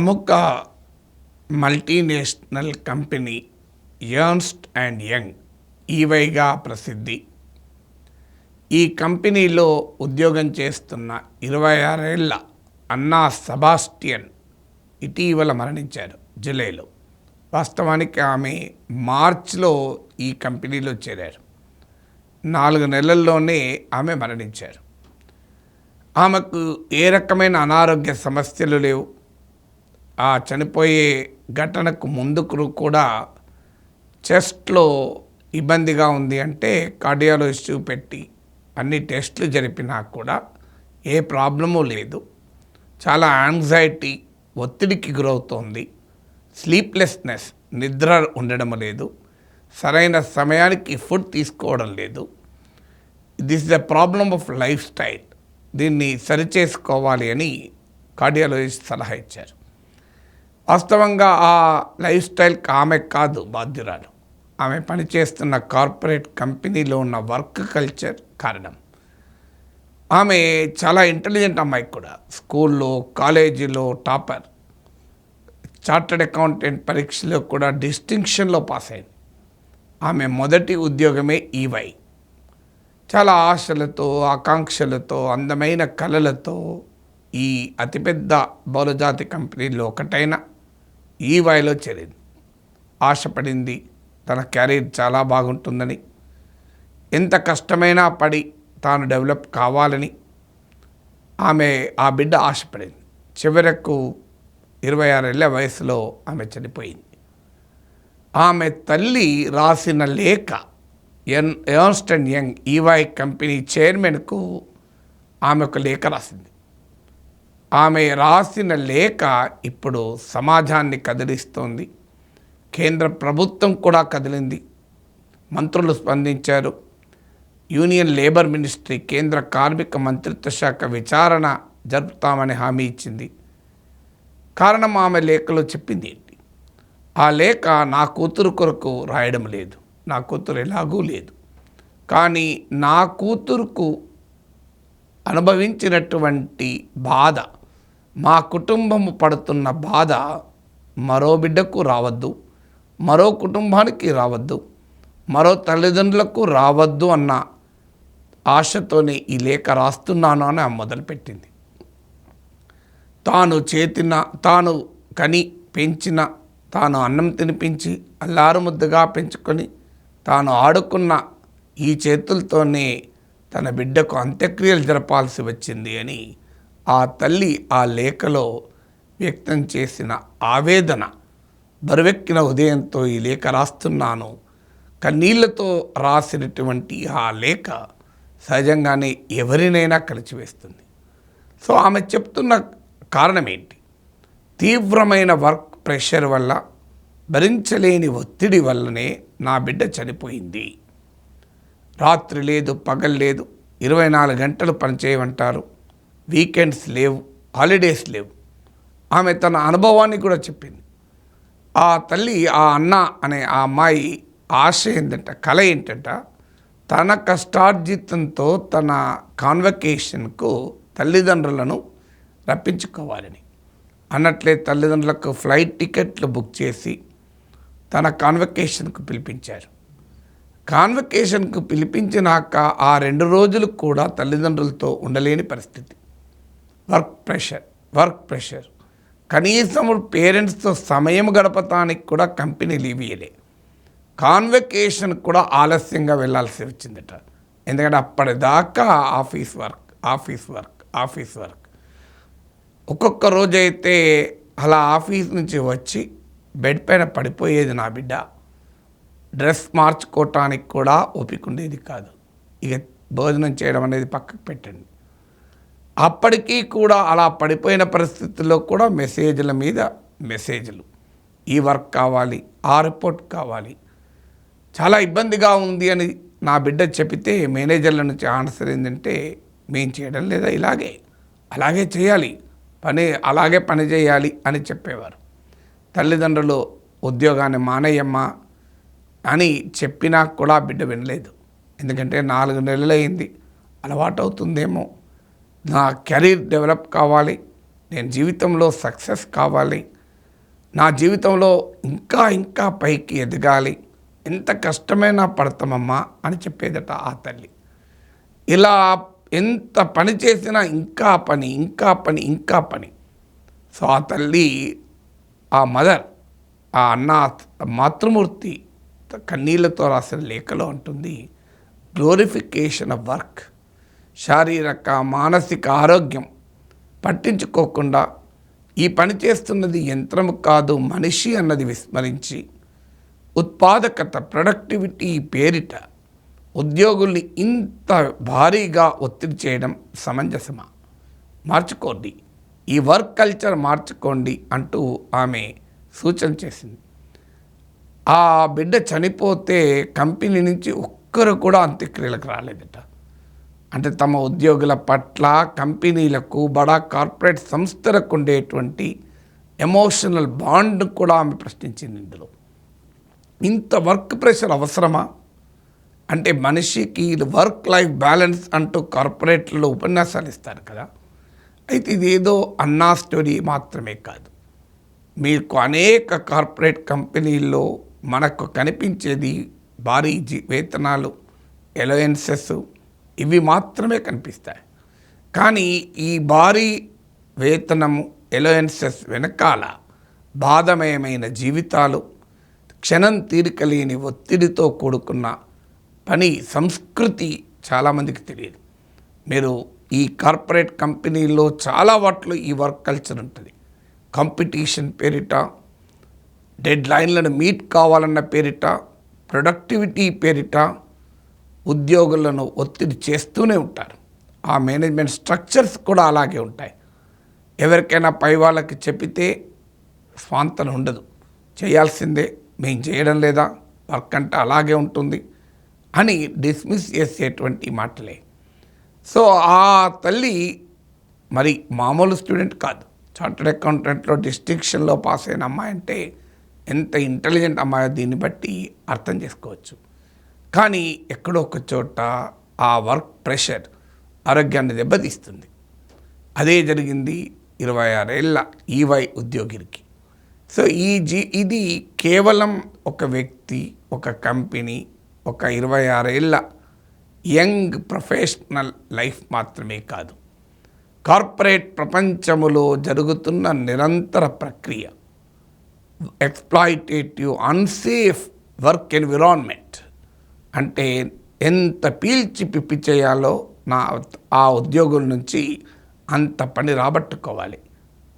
ప్రముఖ multinational company Ernst and young ఈవైగా ప్రసిద్ధి. ఈ కంపెనీలో ఉద్యోగం చేస్తున్న 26 ఏళ్ల అన్నా సెబాస్టియన్ ఇటీవల మరణించారు జూలైలో. వాస్తవానికి ఆమె మార్చిలో ఈ కంపెనీలో చేరారు. 4 నెలల్లోనే ఆమె మరణించారు. ఆమెకు ఏ రకమైన అనారోగ్య సమస్యలు లేవు. ఆ చనిపోయే ఘటనకు ముందుకు కూడా చెస్ట్లో ఇబ్బందిగా ఉంది అంటే కార్డియాలజిస్ట్ చూపెట్టి అన్ని టెస్టులు జరిపినా కూడా ఏ ప్రాబ్లము లేదు. చాలా యాంగ్జైటీ, ఒత్తిడికి గురవుతోంది. స్లీప్లెస్నెస్, నిద్ర ఉండడం లేదు. సరైన సమయానికి ఫుడ్ తీసుకోవడం లేదు. This is the problem of life style. దీన్ని సరిచేసుకోవాలి అని కార్డియాలజిస్ట్ సలహా ఇచ్చారు. వాస్తవంగా ఆ లైఫ్ స్టైల్కి ఆమె కాదు బాధ్యురాలు. ఆమె పనిచేస్తున్న కార్పొరేట్ కంపెనీలో ఉన్న వర్క్ కల్చర్ కారణం. ఆమె చాలా ఇంటెలిజెంట్ అమ్మాయి కూడా. స్కూల్లో, కాలేజీలో టాపర్. చార్టర్డ్ అకౌంటెంట్ పరీక్షలో కూడా డిస్టింక్షన్లో పాస్ అయింది. ఆమె మొదటి ఉద్యోగమే ఈవై. చాలా ఆశలతో, ఆకాంక్షలతో, అందమైన కళలతో ఈ అతిపెద్ద బహుళజాతి కంపెనీలో ఒకటైన ఈవైలో చేరింది. ఆశపడింది తన కెరీర్ చాలా బాగుంటుందని, ఎంత కష్టమైనా పడి తాను డెవలప్ కావాలని ఆమె ఆ బిడ్డ ఆశపడింది. చివరకు 26 ఏళ్ల వయసులో ఆమె చనిపోయింది. ఆమె తల్లి రాసిన లేఖ Ernst and young EY company చైర్మన్కు ఆమె ఒక లేఖ రాసింది. ఆమె రాసిన లేఖ ఇప్పుడు సమాజాన్ని కదిలిస్తోంది. కేంద్ర ప్రభుత్వం కూడా కదిలింది. మంత్రులు స్పందించారు. యూనియన్ లేబర్ మినిస్ట్రీ, కేంద్ర కార్మిక మంత్రిత్వ శాఖ విచారణ జరుపుతామని హామీ ఇచ్చింది. కారణం ఆమె లేఖలో చెప్పింది ఏంటి? ఆ లేఖ నా కూతురు కొరకు రాయడం లేదు. నా కూతురు ఎలాగూ లేదు. కానీ నా కూతురుకు అనుభవించినటువంటి బాధ, మా కుటుంబము పడుతున్న బాధ మరో బిడ్డకు రావద్దు, మరో కుటుంబానికి రావద్దు, మరో తల్లిదండ్రులకు రావద్దు అన్న ఆశతోనే ఈ లేఖ రాస్తున్నాను అని ఆమె మొదలుపెట్టింది. తాను కని పెంచిన, తాను అన్నం తినిపించి అల్లారు ముద్దుగా పెంచుకొని తాను ఆడుకున్న ఈ చేతులతోనే తన బిడ్డకు అంత్యక్రియలు జరపాల్సి వచ్చింది అని ఆ తల్లి ఆ లేఖలో వ్యక్తం చేసిన ఆవేదన, బరువెక్కిన ఉదయంతో ఈ లేఖ రాస్తున్నాను, కన్నీళ్లతో రాసినటువంటి ఆ లేఖ సహజంగానే ఎవరినైనా కలిచివేస్తుంది. సో ఆమె చెప్తున్న కారణం ఏంటి? తీవ్రమైన వర్క్ ప్రెషర్ వల్ల, భరించలేని ఒత్తిడి వల్లనే నా బిడ్డ చనిపోయింది. రాత్రి లేదు, పగలు లేదు, 24 గంటలు పనిచేయమంటారు. వీకెండ్స్ లేవు, హాలిడేస్ లేవు. ఆమె తన అనుభవాన్ని కూడా చెప్పింది. ఆ తల్లి, ఆ అన్న అనే ఆ అమ్మాయి ఆశ ఏంటంట, కళ ఏంటంట, తన కష్టార్జితంతో తన కాన్వకేషన్కు తల్లిదండ్రులను రప్పించుకోవాలని. అన్నట్లే తల్లిదండ్రులకు ఫ్లైట్ టికెట్లు బుక్ చేసి తన కాన్వకేషన్కు పిలిపించారు. కాన్వకేషన్కు పిలిపించినాక ఆ 2 రోజులు కూడా తల్లిదండ్రులతో ఉండలేని పరిస్థితి. Work pressure. కనీసం పేరెంట్స్తో సమయం గడపటానికి కూడా కంపెనీ లీవ్ ఇయ్యలే. కాన్వకేషన్ కూడా ఆలస్యంగా వెళ్ళాల్సి వచ్చిందట. ఎందుకంటే అప్పటిదాకా ఆఫీస్ వర్క్. ఒక్కొక్క రోజైతే అలా ఆఫీస్ నుంచి వచ్చి బెడ్ పైన పడిపోయేది నా బిడ్డ. డ్రెస్ మార్చుకోవటానికి కూడా ఓపిక ఉండేది కాదు. ఇక భోజనం చేయడం అనేది పక్కకు పెట్టండి. అప్పటికీ కూడా అలా పడిపోయిన పరిస్థితుల్లో కూడా మెసేజ్ల మీద మెసేజ్లు. ఈ వర్క్ కావాలి, ఆ రిపోర్ట్ కావాలి. చాలా ఇబ్బందిగా ఉంది అని నా బిడ్డ చెబితే మేనేజర్ల నుంచి ఆన్సర్ ఏంటంటే, మేము చేయడం లేదా, అలాగే చేయాలి, అలాగే పని చేయాలి అని చెప్పేవారు. తల్లిదండ్రులు ఉద్యోగాన్ని మానేయమ్మా అని చెప్పినా కూడా బిడ్డ వినలేదు. ఎందుకంటే 4 నెలలైంది, అలవాటు అవుతుందేమో, నా కెరీర్ డెవలప్ కావాలి, నేను జీవితంలో సక్సెస్ కావాలి, నా జీవితంలో ఇంకా ఇంకా పైకి ఎదగాలి, ఎంత కష్టమైనా పడతామమ్మా అని చెప్పేదట ఆ తల్లి. ఇలా ఎంత పని చేసినా ఇంకా పని, ఇంకా పని, ఇంకా పని. సో ఆ తల్లి, ఆ మదర్, ఆ అన్న మాతృమూర్తి కన్నీళ్లతో రాసిన లేఖలో అంటుంది, గ్లోరిఫికేషన్ ఆఫ్ వర్క్, శారీరక మానసిక ఆరోగ్యం పట్టించుకోకుండా ఈ పని చేస్తున్నది యంత్రము కాదు మనిషి అన్నది విస్మరించి ఉత్పాదకత, ప్రొడక్టివిటీ పేరిట ఉద్యోగుల్ని ఇంత భారీగా ఒత్తిడి చేయడం సమంజసమా? మార్చుకోండి, ఈ వర్క్ కల్చర్ మార్చుకోండి అంటూ ఆమె సూచన చేసింది. ఆ బిడ్డ చనిపోతే కంపెనీ నుంచి ఒక్కరు కూడా అంత్యక్రియలకు రాలేదట. అంటే తమ ఉద్యోగుల పట్ల కంపెనీలకు, బడా కార్పొరేట్ సంస్థలకు ఉండేటువంటి ఎమోషనల్ బాండ్ కూడా ఆమె ప్రశ్నించింది. ఇందులో ఇంత వర్క్ ప్రెషర్ అవసరమా? అంటే మనిషికి వర్క్ లైఫ్ బ్యాలెన్స్ అంటూ కార్పొరేట్లలో ఉపన్యాసాలు ఇస్తారు కదా. అయితే ఇదేదో అన్నా స్టోరీ మాత్రమే కాదు. మీకు అనేక కార్పొరేట్ కంపెనీల్లో మనకు కనిపించేది భారీ వేతనాలు, అలవెన్సెస్, ఇవి మాత్రమే కనిపిస్తాయి. కానీ ఈ భారీ వేతనము, అలవెన్సెస్ వెనకాల బాధమయమైన జీవితాలు, క్షణం తీరికలేని ఒత్తిడితో కూడుకున్న పని సంస్కృతి చాలామందికి తెలియదు. మీరు ఈ కార్పొరేట్ కంపెనీల్లో చాలా వాటిలో ఈ వర్క్ కల్చర్ ఉంటుంది. కాంపిటీషన్ పేరిట, డెడ్ లైన్లను మీట్ కావాలన్న పేరిట, ప్రొడక్టివిటీ పేరిట ఉద్యోగులను ఒత్తిడి చేస్తూనే ఉంటారు. ఆ మేనేజ్మెంట్ స్ట్రక్చర్స్ కూడా అలాగే ఉంటాయి. ఎవరికైనా పై వాళ్ళకి చెప్పితే స్వాంతన ఉండదు, చేయాల్సిందే, మేము చేయడం లేదా, వర్క్ అంటే అలాగే ఉంటుంది అని డిస్మిస్ చేసేటువంటి మాటలే. సో ఆ తల్లి మరి మామూలు స్టూడెంట్ కాదు. చార్టర్డ్ అకౌంటెంట్లో డిస్టింక్షన్లో పాస్ అయిన అమ్మాయి అంటే ఎంత ఇంటెలిజెంట్ అమ్మాయో దీన్ని బట్టి అర్థం చేసుకోవచ్చు. కానీ ఎక్కడో ఒక చోట ఆ వర్క్ ప్రెషర్ ఆరోగ్యాన్ని దెబ్బతీస్తుంది. అదే జరిగింది 26 ఏళ్ళ ఈవై ఉద్యోగికి. సో ఇది కేవలం ఒక వ్యక్తి, ఒక కంపెనీ, ఒక 26 ఏళ్ళ యంగ్ ప్రొఫెషనల్ లైఫ్ మాత్రమే కాదు. కార్పొరేట్ ప్రపంచములో జరుగుతున్న నిరంతర ప్రక్రియ, ఎక్స్ప్లాయిటేటివ్ అన్సేఫ్ వర్క్ ఎన్విరాన్మెంట్. అంటే ఎంత పీల్చి పిప్పి చేయాలో ఆ ఉద్యోగుల నుంచి అంత పని రాబట్టుకోవాలి.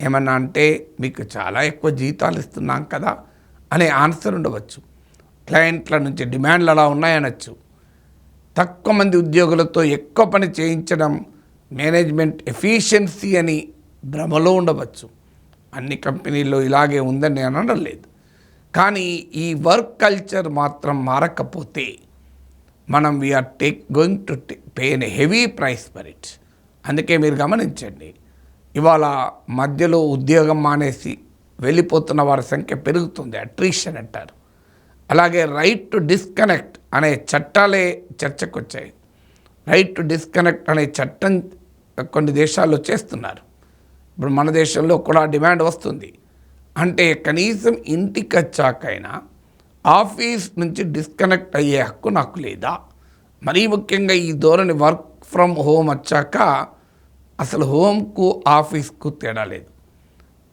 ఏమన్నా అంటే మీకు చాలా ఎక్కువ జీతాలు ఇస్తున్నాం కదా అనే ఆన్సర్ ఉండవచ్చు. క్లయింట్ల నుంచి డిమాండ్లు అలా ఉన్నాయనొచ్చు. తక్కువ మంది ఉద్యోగులతో ఎక్కువ పని చేయించడం మేనేజ్మెంట్ ఎఫిషియన్సీ అని భ్రమలో ఉండవచ్చు. అన్ని కంపెనీల్లో ఇలాగే ఉందని నేను అనడం లేదు. కానీ ఈ వర్క్ కల్చర్ మాత్రం మారకపోతే మనం we are going to pay an heavy price for it. అందుకే మీరు గమనించండి, ఇవాళ మధ్యలో ఉద్యోగం మానేసి వెళ్ళిపోతున్న వారి సంఖ్య పెరుగుతుంది, అట్రిషన్ అంటారు. అలాగే రైట్ టు డిస్కనెక్ట్ అనే చట్టాలే చర్చకు వచ్చాయి. రైట్ టు డిస్కనెక్ట్ అనే చట్టం కొన్ని దేశాల్లో చేస్తున్నారు. ఇప్పుడు మన దేశంలో కూడా డిమాండ్ వస్తుంది. అంటే కనీసం ఇంటికి వచ్చాకైనా ఆఫీస్ నుంచి డిస్కనెక్ట్ అయ్యే హక్కు నాకు లేదా? మరీ ముఖ్యంగా ఈ ధోరణి వర్క్ ఫ్రమ్ హోమ్ వచ్చాక అసలు హోమ్కు ఆఫీస్కు తేడా లేదు.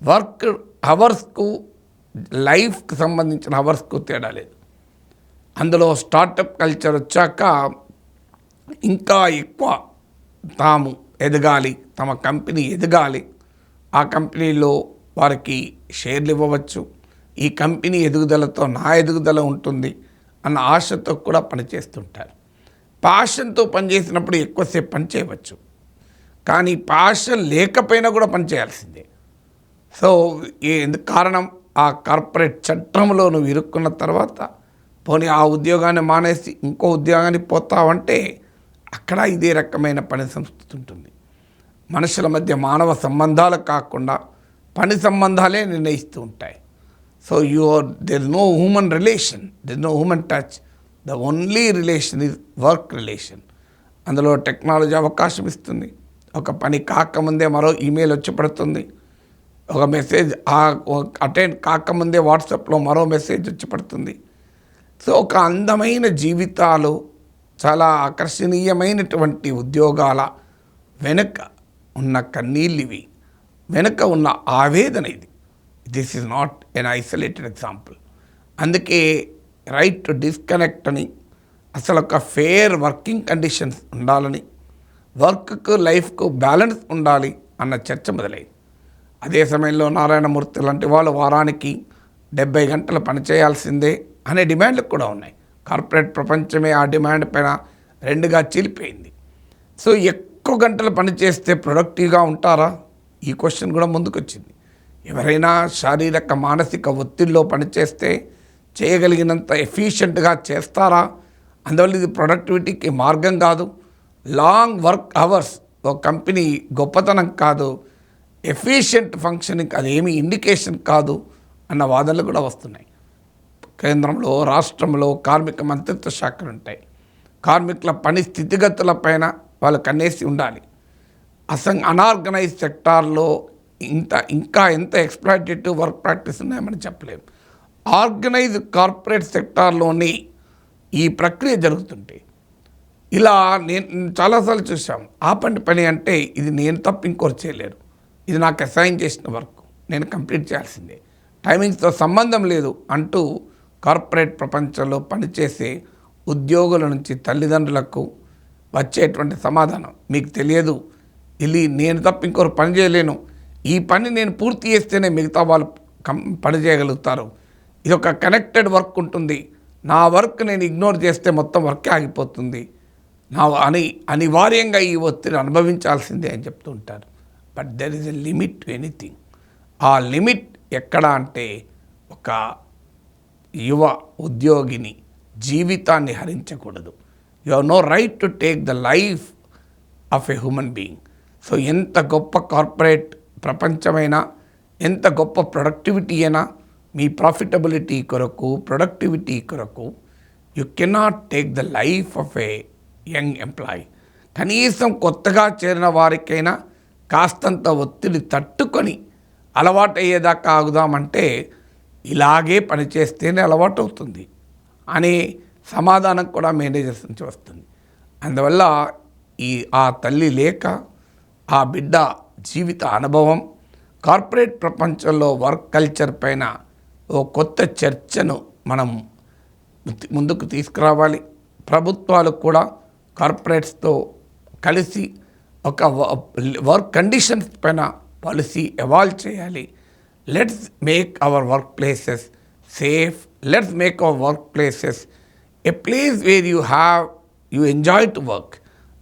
వర్క్ అవర్స్కు, లైఫ్కి సంబంధించిన అవర్స్కు తేడా లేదు. అందులో స్టార్టప్ కల్చర్ వచ్చాక ఇంకా ఎక్కువ తాము ఎదగాలి, తమ కంపెనీ ఎదగాలి, ఆ కంపెనీలో వారికి షేర్లు ఇవ్వవచ్చు, ఈ కంపెనీ ఎదుగుదలతో నా ఎదుగుదల ఉంటుంది అన్న ఆశతో కూడా పనిచేస్తుంటారు. ప్యాషన్తో పనిచేసినప్పుడు ఎక్కువసేపు పని చేయవచ్చు, కానీ ప్యాషన్ లేకపోయినా కూడా పనిచేయాల్సిందే. సో ఎందుకు కారణం, ఆ కార్పొరేట్ చట్టంలో నువ్వు ఇరుక్కున్న తర్వాత పోనీ ఆ ఉద్యోగాన్ని మానేసి ఇంకో ఉద్యోగానికి పోతావంటే అక్కడ ఇదే రకమైన పని సంస్కృతి ఉంటుంది. మనుషుల మధ్య మానవ సంబంధాలు కాకుండా పని సంబంధాలే నిర్ణయిస్తూ ఉంటాయి. So there is no human relation, there is no human touch. The only relation is work relation. అందులో టెక్నాలజీ అవకాశం ఇస్తుంది. ఒక పని కాకముందే మరో ఈమెయిల్ వచ్చి పడుతుంది, ఒక మెసేజ్ అటెండ్ కాకముందే వాట్సాప్లో మరో మెసేజ్ వచ్చి పడుతుంది. సో ఒక అందమైన జీవితాలు, చాలా ఆకర్షణీయమైనటువంటి ఉద్యోగాల వెనుక ఉన్న కన్నీళ్ళు ఇవి, వెనుక ఉన్న ఆవేదన ఇది. This is not an isolated example. అందుకే రైట్ టు డిస్కనెక్ట్ అని, అసలు ఒక ఫేర్ వర్కింగ్ కండిషన్స్ ఉండాలని, వర్క్కు లైఫ్కు బ్యాలెన్స్ ఉండాలి అన్న చర్చ మొదలైంది. అదే సమయంలో నారాయణమూర్తి లాంటి వాళ్ళు వారానికి 70 గంటలు పనిచేయాల్సిందే అనే డిమాండ్లు కూడా ఉన్నాయి. కార్పొరేట్ ప్రపంచమే ఆ డిమాండ్ పైన రెండుగా చీలిపోయింది. సో ఎక్కువ గంటలు పనిచేస్తే ప్రొడక్టివ్గా ఉంటారా? ఈ క్వశ్చన్ కూడా ముందుకొచ్చింది. ఎవరైనా శారీరక మానసిక ఒత్తిడిలో పనిచేస్తే చేయగలిగినంత ఎఫిషియెంట్గా చేస్తారా? అందువల్ల ఇది ప్రొడక్టివిటీకి మార్గం కాదు. లాంగ్ వర్క్ అవర్స్ ఒక కంపెనీ గొప్పతనం కాదు, ఎఫిషియెంట్ ఫంక్షనింగ్ అదేమీ ఇండికేషన్ కాదు అన్న వాదనలు కూడా వస్తున్నాయి. కేంద్రంలో, రాష్ట్రంలో కార్మిక మంత్రిత్వ శాఖలు ఉంటాయి. కార్మికుల పని స్థితిగతులపైన వాళ్ళు కన్నేసి ఉండాలి. అనార్గనైజ్ సెక్టార్లో ఇంకా ఎంత ఎక్స్‌ప్లాయిటేటివ్ వర్క్ ప్రాక్టీస్ ఉన్నాయని చెప్పలేము. ఆర్గనైజ్ కార్పొరేట్ సెక్టార్లోని ఈ ప్రక్రియ జరుగుతుంటే ఇలా నేను చాలాసార్లు చూసాం. ఆపండి పని అంటే ఇది నేను తప్ప ఇంకోరు చేయలేరు, ఇది నాకు అసైన్ చేసిన వర్క్, నేను కంప్లీట్ చేయాల్సిందే, టైమింగ్స్తో సంబంధం లేదు అంటూ కార్పొరేట్ ప్రపంచంలో పనిచేసే ఉద్యోగుల నుంచి తల్లిదండ్రులకు వచ్చేటువంటి సమాధానం, మీకు తెలియదు, ఇది నేను తప్ప ఇంకోరు పని చేయలేను, ఈ పని నేను పూర్తి చేస్తేనే మిగతా వాళ్ళు పని చేయగలుగుతారు, ఇది ఒక కనెక్టెడ్ వర్క్ ఉంటుంది, నా వర్క్ నేను ఇగ్నోర్ చేస్తే మొత్తం వర్కే ఆగిపోతుంది, అనివార్యంగా ఈ ఒత్తిడి అనుభవించాల్సిందే అని చెప్తూ ఉంటారు. But there is a limit to anything. ఆ లిమిట్ ఎక్కడ అంటే ఒక యువ ఉద్యోగిని జీవితాన్ని హరించకూడదు. You have no right to take the life of a human being. So ఎంత గొప్ప కార్పొరేట్ ప్రపంచమైనా, ఎంత గొప్ప ప్రొడక్టివిటీ అయినా, మీ ప్రాఫిటబిలిటీ కొరకు, ప్రొడక్టివిటీ కొరకు you cannot take the life of a young employee. కనీసం కొత్తగా చేరిన వారికైనా కాస్తంత ఒత్తిడి తట్టుకొని అలవాటు అయ్యేదాకా ఆగుదామంటే ఇలాగే పనిచేస్తేనే అలవాటు అవుతుంది అనే సమాధానం కూడా మేనేజర్స్ నుంచి వస్తుంది. అందువల్ల ఆ తల్లి లేక, ఆ బిడ్డ జీవిత అనుభవం, కార్పొరేట్ ప్రపంచంలో వర్క్ కల్చర్ పైన ఓ కొత్త చర్చను మనం ముందుకు తీసుకురావాలి. ప్రభుత్వాలు కూడా కార్పొరేట్స్తో కలిసి ఒక వర్క్ కండిషన్స్ పైన పాలసీ ఎవాల్వ్ చేయాలి. Let's make our work places safe, let's make our work places A place where you enjoy to work.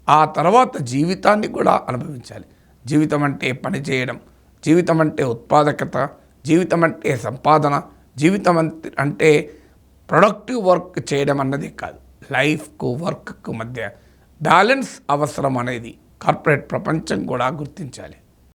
ఆ తర్వాత జీవితాన్ని కూడా అనుభవించాలి. జీవితం అంటే పని చేయడం, జీవితం అంటే ఉత్పాదకత, జీవితం అంటే సంపాదన, జీవితం అంటే ప్రొడక్టివ్ వర్క్ చేయడం అన్నది కాదు. లైఫ్కు వర్క్కు మధ్య బ్యాలెన్స్ అవసరం అనేది కార్పొరేట్ ప్రపంచం కూడా గుర్తించాలి.